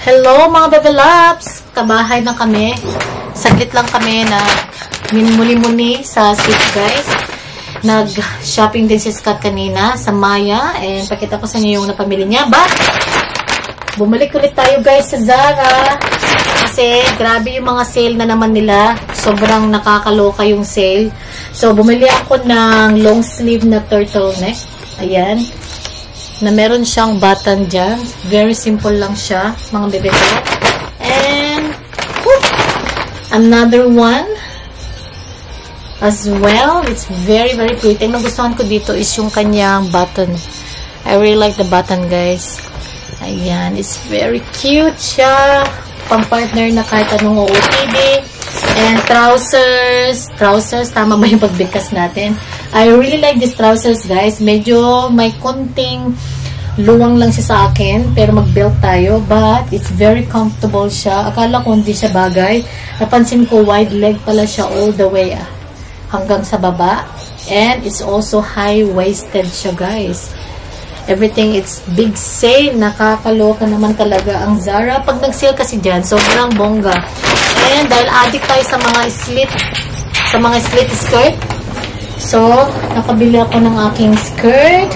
Hello mga Bebe Loves! Kabahay na kami. Saglit lang kami na muli-muli sa Sweet guys. Nag-shopping din si Scott kanina sa Maya. And pakita ko sa inyo yung napamili niya. But, bumalik ulit tayo guys sa Zara. Kasi grabe yung mga sale na naman nila. Sobrang nakakaloka yung sale. So, bumili ako ng long sleeve na turtleneck. Ayan. Na meron siyang button dyan. Very simple lang siya, mga bebe ko. And, whoop, another one as well. It's very, very pretty. Ang nagustuhan ko dito is yung kanyang button. I really like the button, guys. Ayan. It's very cute siya. Pang-partner na kahit anong OOTD. And trousers. Trousers. Tama ba yung pagbigkas natin? I really like these trousers, guys. Medyo may konting luwang lang siya sa akin. Pero mag-belt tayo. But, it's very comfortable siya. Akala ko hindi siya bagay. Napansin ko, wide leg pala siya all the way hanggang sa baba. And, it's also high-waisted siya, guys. Everything, it's big sale. Nakakaloka naman talaga ang Zara. Pag nag-sale kasi dyan, sobrang bongga. And, dahil addict tayo sa mga slit skirt. So, nakabili ako ng aking skirt.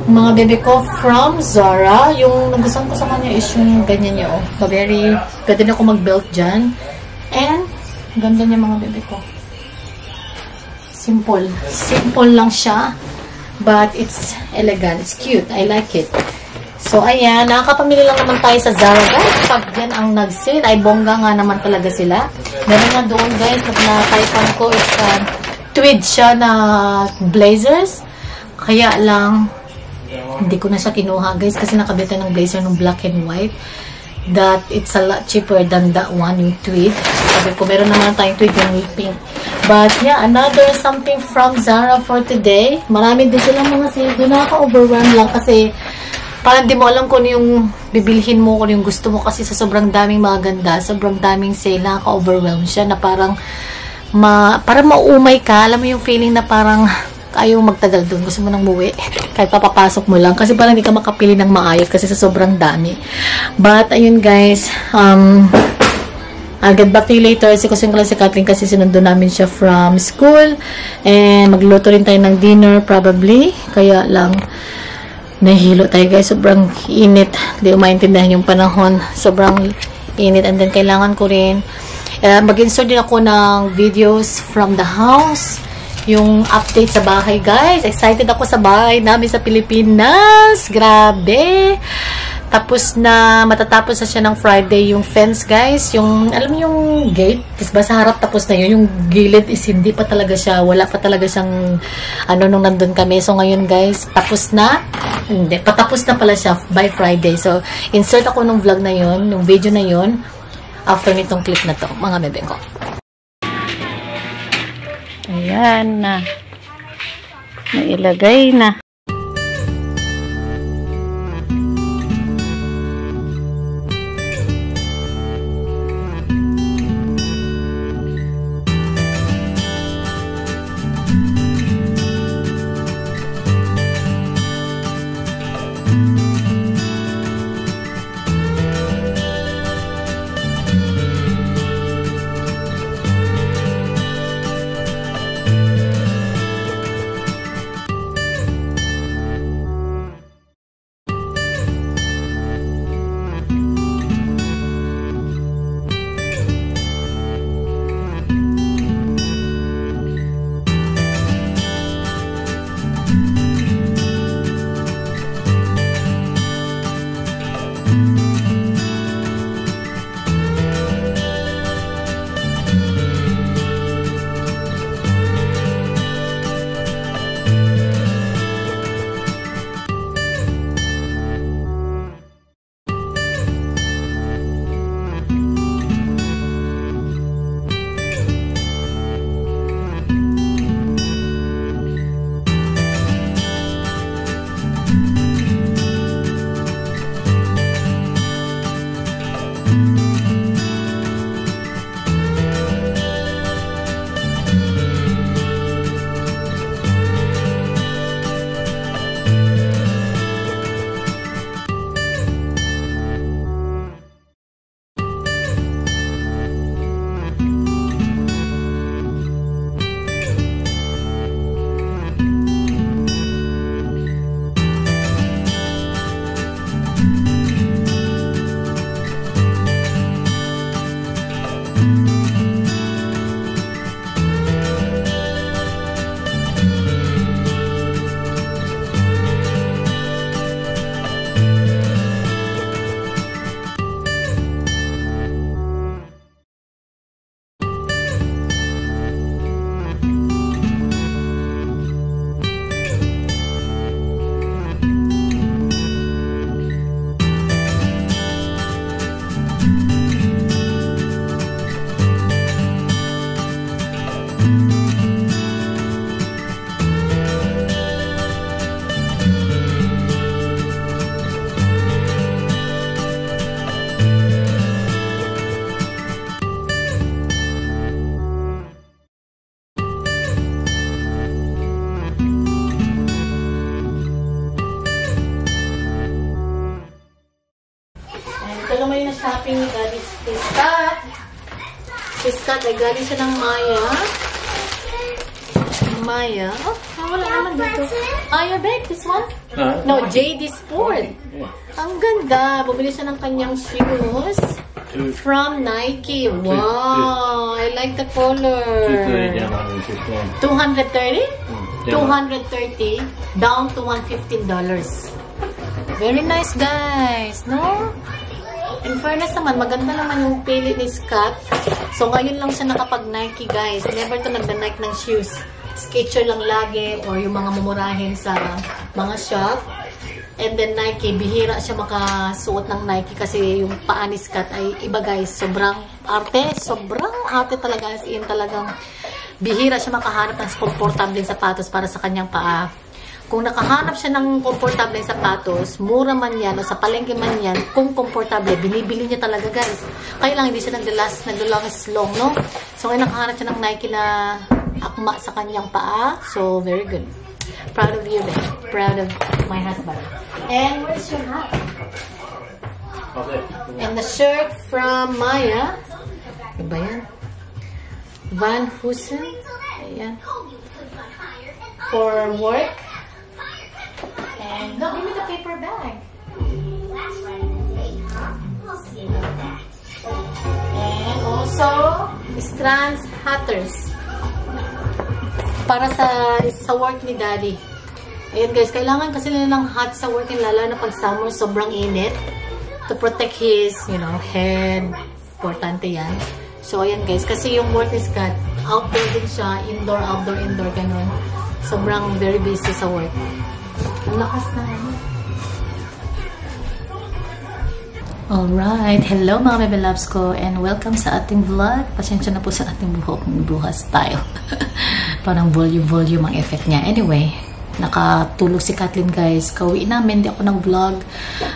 Mga bebe ko from Zara. Yung nagustuhan ko sa kanya is yung ganyan niya. Oh. Very, pwede na ako mag-belt dyan. And, ganda niya mga bebe ko. Simple. Simple lang siya. But, it's elegant. It's cute. I like it. So, ayan. Nakakapamili lang naman tayo sa Zara, guys. Pag yan ang nag-sale, ay bongga nga naman talaga sila. Meron nga doon, guys, na typean ko is tweed siya na blazers. Kaya lang, hindi ko na siya kinuha, guys, kasi nakabita ng blazer ng black and white. That it's a lot cheaper than that one, yung tweed. Sabi ko, meron naman tayong tweed yung pink. But, yeah, another something from Zara for today. Marami din silang mga sale. Doon nakaka-overwhelm lang kasi parang di mo alam kung yung bibilhin mo, kung yung gusto mo kasi sa sobrang daming mga ganda, sobrang daming sale, nakaka-overwhelm siya na parang parang maumay ka. Alam mo yung feeling na parang ayaw magtagal doon. Gusto mo nang muwi. Kahit papapasok mo lang. Kasi parang hindi ka makapili ng maayos kasi sa sobrang dami. But, ayun guys. I'll get back to you later. Kasi si Kathleen kasi sinundo namin siya from school. And magluto rin tayo ng dinner probably. Kaya lang nahihilo tayo guys. Sobrang init. Hindi ko maintindihan yung panahon. Sobrang init. And then kailangan ko rin mag-insert din ako ng videos from the house. Yung update sa bahay, guys. Excited ako sa bahay namin sa Pilipinas. Grabe. Tapos na, matatapos na siya ng Friday yung fence, guys. Yung, alam mo yung gate? Diba sa harap tapos na yun. Yung gilid is hindi pa talaga siya. Wala pa talaga siyang, nung nandun kami. So, ngayon, guys, tapos na. Hindi, patapos na pala siya by Friday. So, insert ako ng vlog na yun, yung video na yun. After nitong clip na to, mga bebe ko. Ayan na. Nailagay na. Scott. Si Scott ay galing siya ng Maya. Maya. Oh, wala naman dito. Maya bag, this one? No, JD Sport. Ang ganda. Bumili siya ng kanyang shoes from Nike. Wow, I like the color. 230? 230 down to $115. Very nice, guys, no? In fairness naman, maganda naman yung pili ni Scott. So, ngayon lang siya nakapag-Nike, guys. Never to nagda-Nike ng shoes. Sketcher lang lagi or yung mga mumurahin sa mga shop. And then Nike, bihira siya makasuot ng Nike kasi yung paa ni Scott ay iba, guys. Sobrang arte talaga. As in, talagang bihira siya makahanap ng komportableng sapatos para sa kanyang paa. Kung nakahanap siya ng komportableng sapatos, mura man yan o sa palengke man yan, kung komportable, binibili niya talaga, guys. Kaya lang hindi siya nag-last long, no? So ngayon nakahanap siya ng Nike na akma sa kanyang paa. So, very good. Proud of you, Ben. Proud of my husband. And where's your hat? And the shirt from Maya. Ano ba yan? Van Heusen. Ayan. For work. And, no, give me the paper bag. And also, Strands Hatters. Para sa work ni Daddy. Ayan, guys, kailangan kasi nila ng hat sa work, lalo na pag summer, sobrang init. To protect his, head. Importante yan. So, ayan, guys, kasi yung work ni Scott, outdoor din siya, indoor, outdoor, indoor, ganun. Sobrang very busy sa work. Ang lakas na. Alright, hello mga baby loves ko and welcome sa ating vlog. Pasensya na po sa ating buha style. Parang volume ang effect niya. Anyway, nakatulog si Kathleen, guys. Kauwi namin, di ako nag-vlog.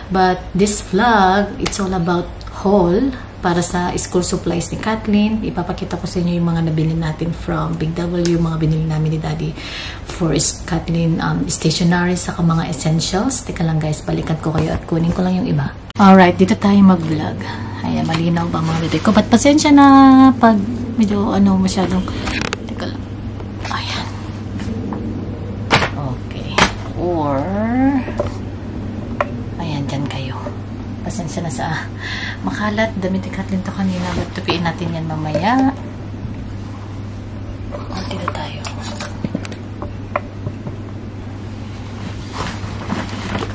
But this vlog, it's all about haul para sa school supplies ni Kathleen. Ipapakita ko sa inyo yung mga nabili natin from Big W, mga binili namin ni Daddy for Kathleen stationery, saka mga essentials. Teka lang, guys, balikan ko kayo at kunin ko lang yung iba. Alright, dito tayo mag-vlog. Ayan, malinaw ba mga video ko? But pasensya na pag medyo masyadong... Teka lang. Ayan. Okay. Or... Ayan, dyan kayo. Pasensya na sa makalat. Damit ni Kathleen to kanina. But tupiin natin yan mamaya. Dito tayo.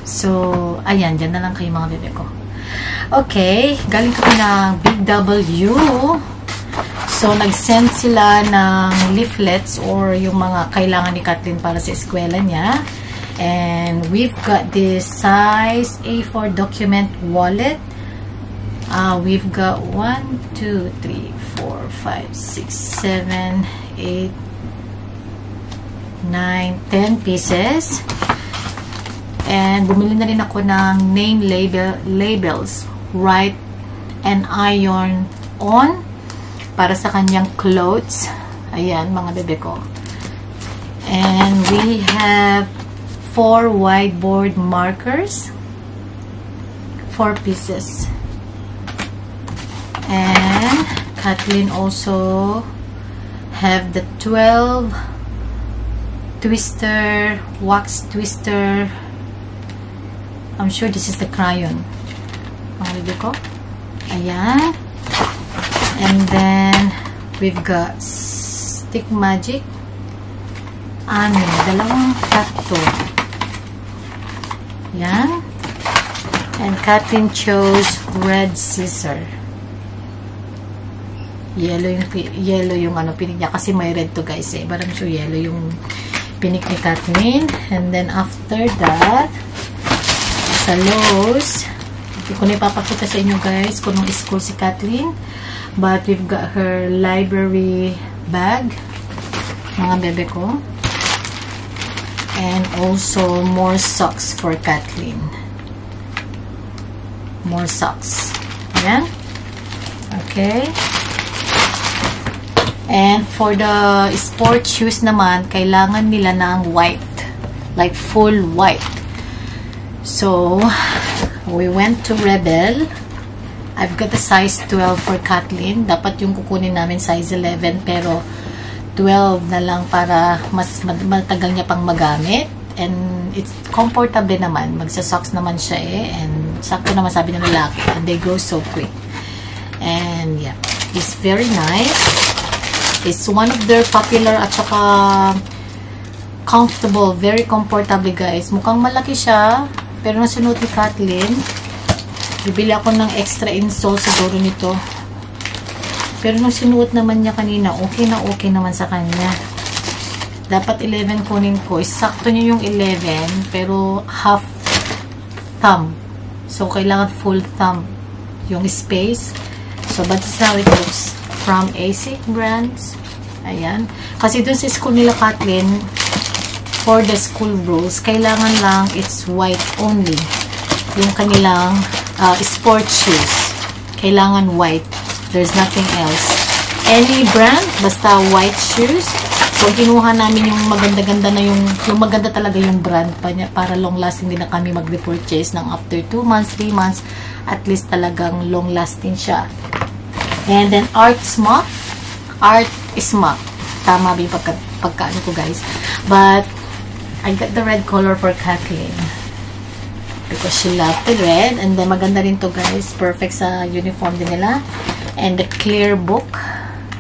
So, ayan. Dyan na lang kayo mga bebe ko. Okay. Galing kami ng Big W. So, nag-send sila ng leaflets or yung mga kailangan ni Kathleen para sa eskwela niya. And we've got this size A4 document wallet. We've got 1, 2, 3, 4, 5, 6, 7, 8, 9, 10 pieces. And bumili na rin ako ng name labels. Write and iron on para sa kanyang clothes. Ayan, mga bebe ko. And we have 4 whiteboard markers. 4 pieces. And Kathleen also have the 12 twister, wax twister. I'm sure this is the crayon. Mga ko. Ayan. And then we've got stick magic. Dalawang tatlo. Ayan. And Kathleen chose red scissor. Yellow yung pinik niya kasi may red to, guys, eh. But I'm sure yellow yung pinik ni Kathleen. And then after that, sa Lowe's, hindi ko na ipapakita sa inyo, guys, kung nung school si Kathleen. But we've got her library bag, mga bebe ko. And also more socks for Kathleen. More socks. Ayan. Okay. And for the sport shoes naman, kailangan nila ng white. Like full white. So, we went to Rebel. I've got the size 12 for Kathleen. Dapat yung kukunin namin size 11, pero 12 na lang para mas matagal niya pang magamit. And it's comfortable naman. Magsa-socks naman siya and sakto naman sabi ng lalaki. And they grow so quick. And yeah, it's very nice. It's one of their popular at saka comfortable. Very comfortable, guys. Mukhang malaki siya. Pero nasunuot ni Kathleen. Bibili ako ng extra insole siguro nito. Pero nung sinuot naman niya kanina, okay naman sa kanya. Dapat 11 kunin ko. Sakto niya yung 11, pero half thumb. So, kailangan full thumb yung space. So, but this is how it looks from ASIC brands. Ayan. Kasi dun sa school nila, Kathleen, for the school rules, kailangan lang it's white only. Yung kanilang sport shoes. Kailangan white. There's nothing else. Any brand, basta white shoes. So, kinuha namin yung maganda-ganda na yung maganda talaga yung brand pa niya para long-lasting din na kami mag-repurchase ng after 2 months, 3 months, at least talagang long-lasting siya. And then, Art Smock. Art Smock. Tama ba yung pagkaano ko, guys. But, I got the red color for Kathleen. Because she loved the red. And then, maganda rin to, guys. Perfect sa uniform din nila. And the clear book.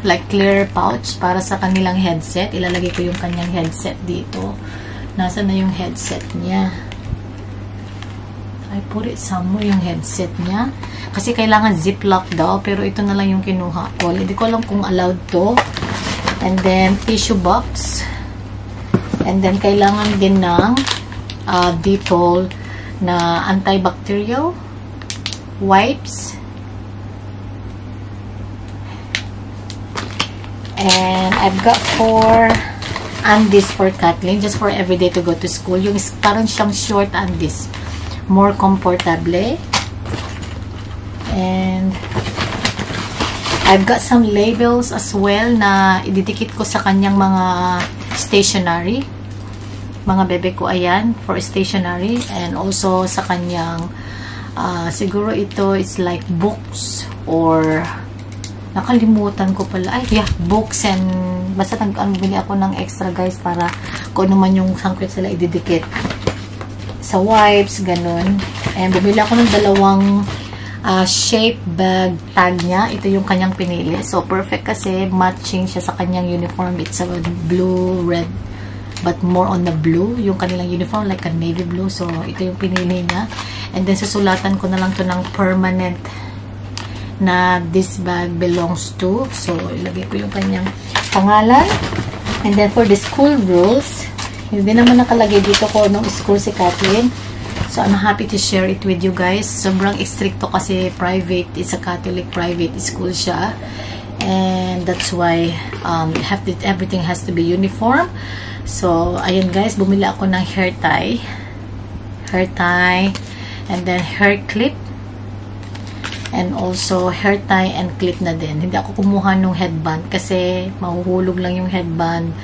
Like clear pouch para sa kanilang headset. Ilalagay ko yung kanyang headset dito. Nasaan na yung headset niya? I put it somewhere yung headset niya. Kasi kailangan ziplock daw. Pero ito na lang yung kinuha ko. Hindi ko alam kung allowed to. And then tissue box. And then kailangan din ng Dettol na antibacterial wipes. And I've got 4 undies for Kathleen, just for everyday to go to school. Yung parang siyang short undies. More comfortable. And I've got some labels as well na ididikit ko sa kanyang mga stationery. Mga bebe ko, ayan, for stationery. And also sa kanyang, siguro ito, it's like books or nakalimutan ko pala. Ay, yeah, books and basta bili ako ng extra, guys, para kung ano man yung sangkit sila ididikit. Sa wipes, ganun. And bumili ako ng 2 shape bag tag niya. Ito yung kanyang pinili. So, perfect kasi matching siya sa kanyang uniform. It's a blue, red, but more on the blue. Yung kanilang uniform, like a navy blue. So, ito yung pinili niya. And then, susulatan ko na lang to ng permanent na this bag belongs to. So, ilagay ko yung kanyang pangalan. And then, for the school rules, hindi naman nakalagay dito ko nung school si Kathleen. So, I'm happy to share it with you guys. Sobrang stricto kasi private. It's a Catholic private school siya. And that's why everything has to be uniform. So, ayun guys, bumili ako ng hair tie. Hair tie. And then, hair clip. And also, hair tie and clip na din. Hindi ako kumuha ng headband kasi mahuhulog lang yung headband.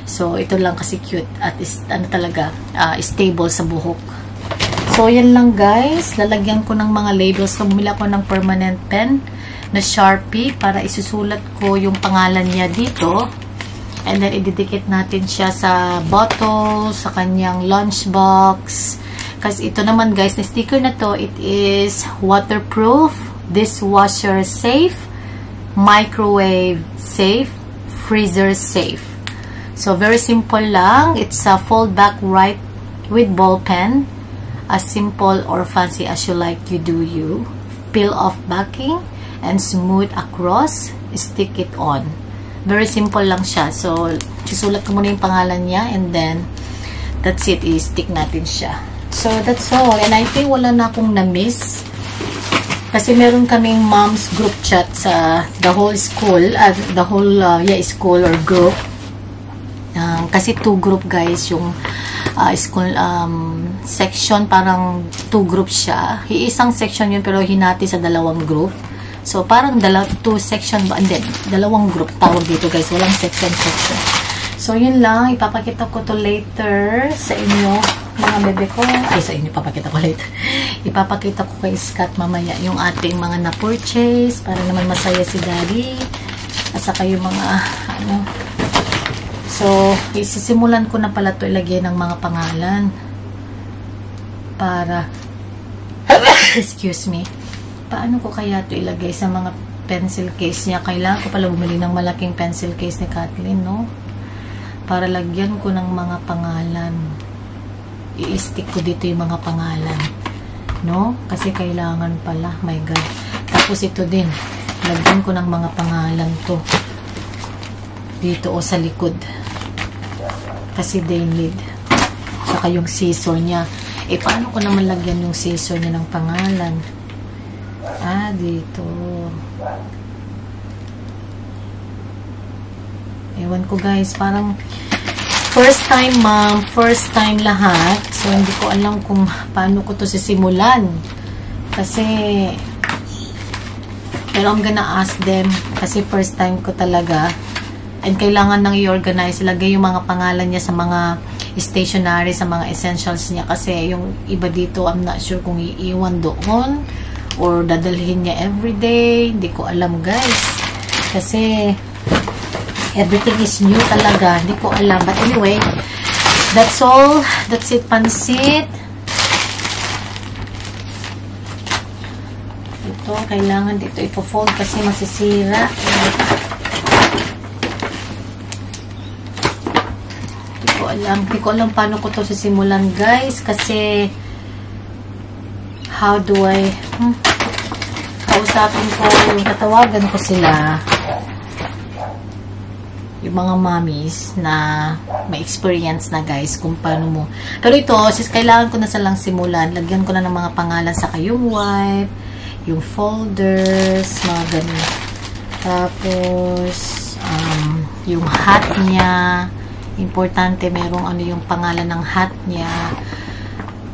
So, ito lang kasi cute at ano talaga, stable sa buhok. So, yan lang guys. Lalagyan ko ng mga labels. So, bumili ako ng permanent pen na Sharpie para isusulat ko yung pangalan niya dito. And then, ididikit natin siya sa bottle, sa kanyang lunchbox. Kasi ito naman guys, na sticker na to, it is waterproof, dishwasher safe, microwave safe, freezer safe. So, very simple lang. It's a fold back right with ball pen. As simple or fancy as you like, you do you. Peel off backing and smooth across. Stick it on. Very simple lang siya. So, susulat ko muna yung pangalan niya and then, that's it. I-stick natin siya. So, that's all. And I think wala na akong na-miss. Kasi meron kaming mom's group chat sa the whole school, school or group. Kasi 2 group guys, yung school section, parang 2 groups siya. Isang section yun pero hinati sa 2 group. So, parang 2 section ba? Hindi, 2 group tawag dito guys. Walang section. So, yun lang. Ipapakita ko to later sa inyo mga bebe ko. Ay, sa inyo, papakita ko later. Ipapakita ko kay Scott mamaya yung ating mga na-purchase para naman masaya si Daddy. At saka yung mga, ano. So, isisimulan ko na pala ito ilagay ng mga pangalan. Para, excuse me, paano ko kaya ito ilagay sa mga pencil case niya? Kailangan ko pala bumili ng malaking pencil case ni Kathleen, no? Para lagyan ko ng mga pangalan. I-stick ko dito yung mga pangalan, no? Kasi kailangan pala, my God. Tapos ito din, lagyan ko ng mga pangalan to dito o sa likod. Kasi they need. Saka yung scissor niya. Eh, paano ko naman lagyan yung scissor niya ng pangalan? Ah, dito. Ewan ko guys, parang first time ma'am, first time lahat. So, hindi ko alam kung paano ko to sisimulan. Kasi, pero I'm gonna ask them. Kasi first time ko talaga. And kailangan nang i-organize. Ilagay yung mga pangalan niya sa mga stationery, sa mga essentials niya. Kasi yung iba dito, I'm not sure kung iiwan doon or dadalhin niya everyday. Hindi ko alam guys. Kasi, everything is new talaga. Hindi ko alam. But anyway, that's all. That's it, pansit. Ito, kailangan dito ipo-fold kasi masisira. Hindi ko alam paano ko to sisimulan, guys. Kasi, how do I, kausapin ko, tatawagan ko sila. Yung mga mommies na may experience na guys kung paano mo. Pero ito, sis, kailangan ko na silang simulan. Lagyan ko na ng mga pangalan sa kayong wipe, yung folders, mga ganun. Tapos, yung hat niya. Importante, merong ano yung pangalan ng hat niya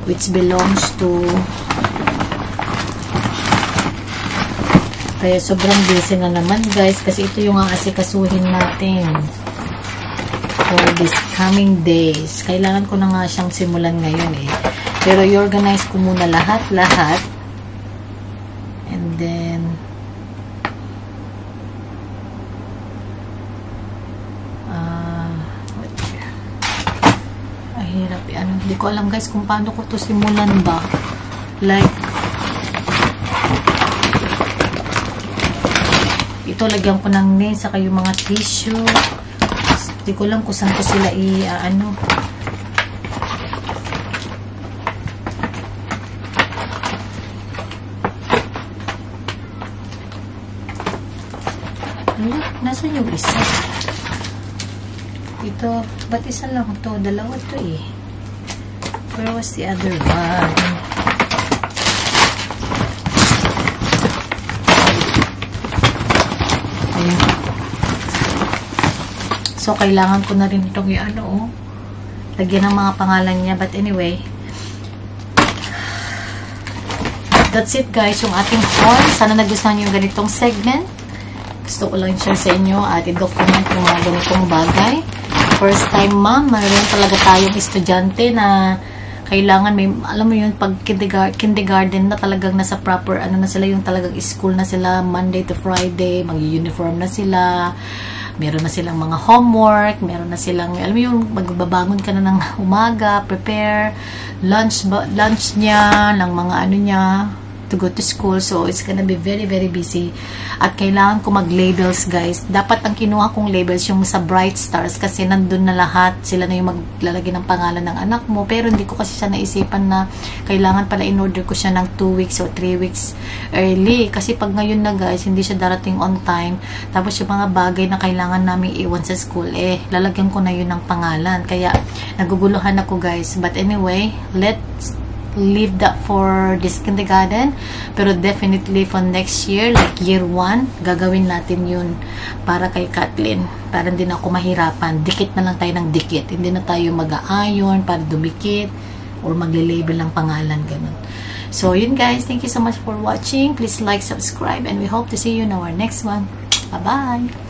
which belongs to. Kaya sobrang busy na naman guys kasi ito yung aasikasuhin natin for this coming days. Kailangan ko na nga siyang simulan ngayon eh. Pero i-organize ko muna lahat and then hirap eh. Ano, hindi ko alam guys kung paano ko to simulan ba. Like, ito lagyan ko ng nail saka yung mga tissue. Hindi ko alam kung saan ko sila ano. Nasaan yung isa? Ito, ba't isa lang to? Dalawa to eh. Where was the other one? Ayun. So, kailangan ko na rin itong ano, oh. Lagyan ng mga pangalan niya. But anyway, that's it guys, yung ating haul. Sana nagustuhan niyo yung ganitong segment. Gusto ko lang share sa inyo at i-document yung mga ganitong bagay. First time ma'am, mayroon talaga tayong estudyante na kailangan may, alam mo yun, pag kindergarten na talagang nasa proper, ano na sila, yung talagang school na sila, Monday to Friday, mag-uniform na sila, meron na silang mga homework, meron na silang, alam mo yung, magbabangon ka na ng umaga, prepare, lunch niya, ng mga ano niya, to go to school. So, it's gonna be very, very busy. At kailangan ko mag-labels, guys. Dapat ang kinuha kong labels yung sa Bright Stars kasi nandun na lahat. Sila na yung maglalagay ng pangalan ng anak mo. Pero hindi ko kasi siya naisipan na kailangan pala in-order ko siya ng 2 weeks or 3 weeks early. Kasi pag ngayon na, guys, hindi siya darating on time. Tapos yung mga bagay na kailangan namin iwan sa school, lalagyan ko na yun ng pangalan. Kaya, naguguluhan ako, guys. But anyway, let's leave that for this kindergarten, pero definitely for next year, like year 1, gagawin natin yun para kay Kathleen, para hindi na ako mahirapan. Dikit na lang tayo ng dikit, hindi na tayo mag-aayon para dumikit or magle-label ng pangalan, ganun. So yun guys, thank you so much for watching. Please like, subscribe, and we hope to see you in our next one. Bye bye.